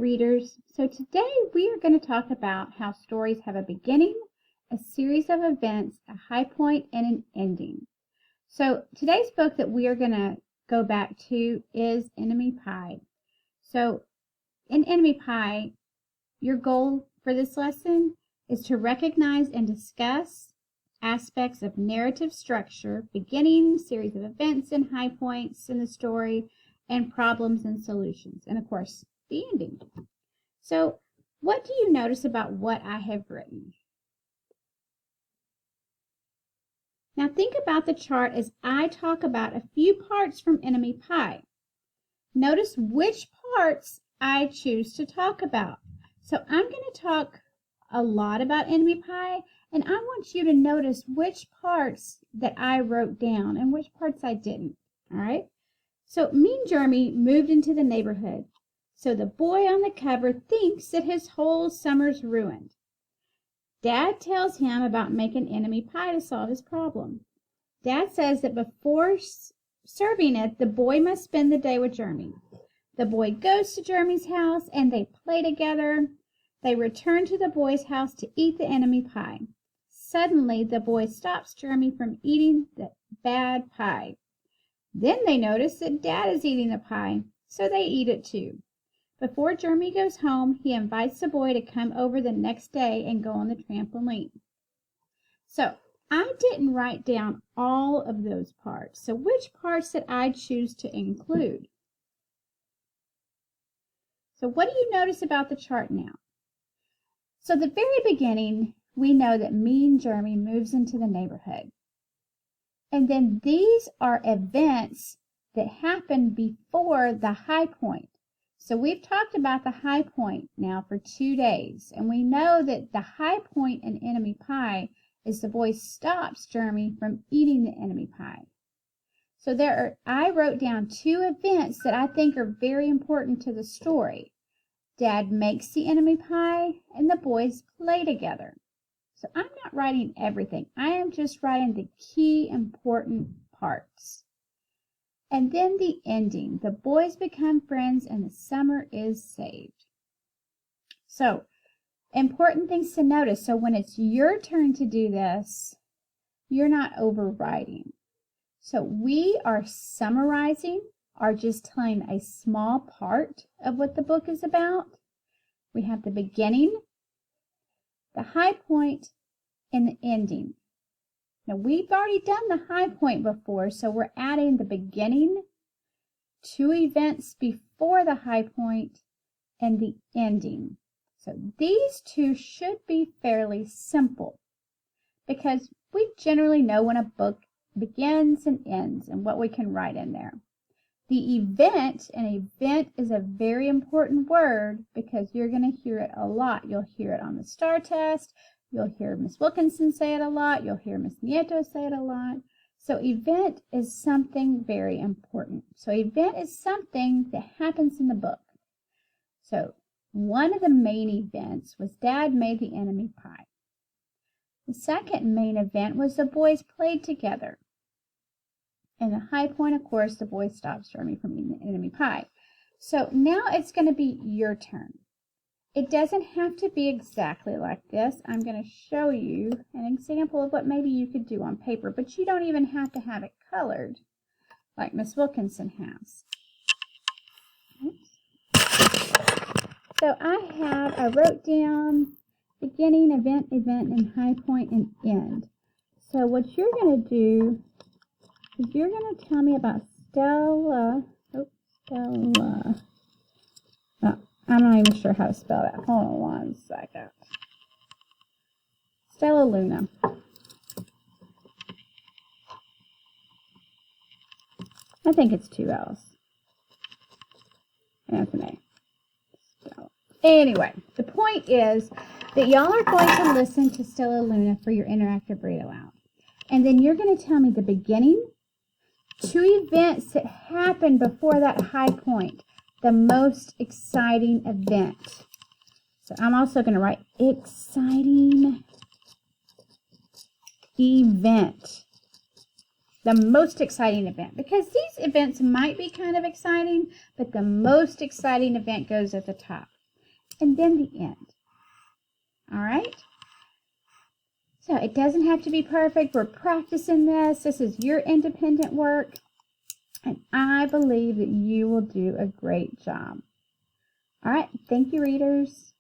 readers. So today we are going to talk about how stories have a beginning, a series of events, a high point, and an ending. So today's book that we are going to go back to is Enemy Pie. So in Enemy Pie, your goal for this lesson is to recognize and discuss aspects of narrative structure, beginning, series of events and high points in the story, and problems and solutions, and of course, the ending. So, what do you notice about what I have written? Now think about the chart as I talk about a few parts from Enemy Pie. Notice which parts I choose to talk about. So I'm going to talk a lot about Enemy Pie, and I want you to notice which parts that I wrote down and which parts I didn't. All right? So Mean Jeremy moved into the neighborhood. So the boy on the cover thinks that his whole summer's ruined. Dad tells him about making enemy pie to solve his problem. Dad says that before serving it, the boy must spend the day with Jeremy. The boy goes to Jeremy's house and they play together. They return to the boy's house to eat the enemy pie. Suddenly, the boy stops Jeremy from eating the bad pie. Then they notice that Dad is eating the pie, so they eat it too. Before Jeremy goes home, he invites the boy to come over the next day and go on the trampoline. So, I didn't write down all of those parts. So, which parts did I choose to include? So, what do you notice about the chart now? So, the very beginning, we know that Mean Jeremy moves into the neighborhood. And then these are events that happen before the high point. So we've talked about the high point now for 2 days, and we know that the high point in Enemy Pie is the boy stops Jeremy from eating the enemy pie. So I wrote down 2 events that I think are very important to the story. Dad makes the enemy pie, and the boys play together. So I'm not writing everything. I am just writing the key important parts. And then the ending. The boys become friends and the summer is saved. So, important things to notice. So when it's your turn to do this, you're not overwriting. So we are summarizing or just telling a small part of what the book is about. We have the beginning, the high point, and the ending. Now, we've already done the high point before, so we're adding the beginning, 2 events before the high point, and the ending. So these 2 should be fairly simple because we generally know when a book begins and ends and what we can write in there. The event, an event is a very important word because you're going to hear it a lot. You'll hear it on the STAR test. You'll hear Miss Wilkinson say it a lot. You'll hear Miss Nieto say it a lot. So event is something very important. So event is something that happens in the book. So one of the main events was Dad made the enemy pie. The second main event was the boys played together. And the high point, of course, the boy stops Jeremy from eating the enemy pie. So now it's going to be your turn. It doesn't have to be exactly like this. I'm going to show you an example of what maybe you could do on paper, but you don't even have to have it colored like Miss Wilkinson has. Oops. So I wrote down beginning, event, and high point, and end. So what you're going to do is you're going to tell me about Stella. I'm not even sure how to spell that. Hold on 1 second. Stellaluna. I think it's 2 L's. And it's an A. Stella. Anyway, the point is that y'all are going to listen to Stellaluna for your interactive read aloud. And then you're going to tell me the beginning, 2 events that happened before that high point. The most exciting event. So I'm also going to write exciting event. The most exciting event. Because these events might be kind of exciting, but the most exciting event goes at the top. and then the end. All right? So it doesn't have to be perfect. We're practicing this. This is your independent work. And I believe that you will do a great job. All right. Thank you, readers.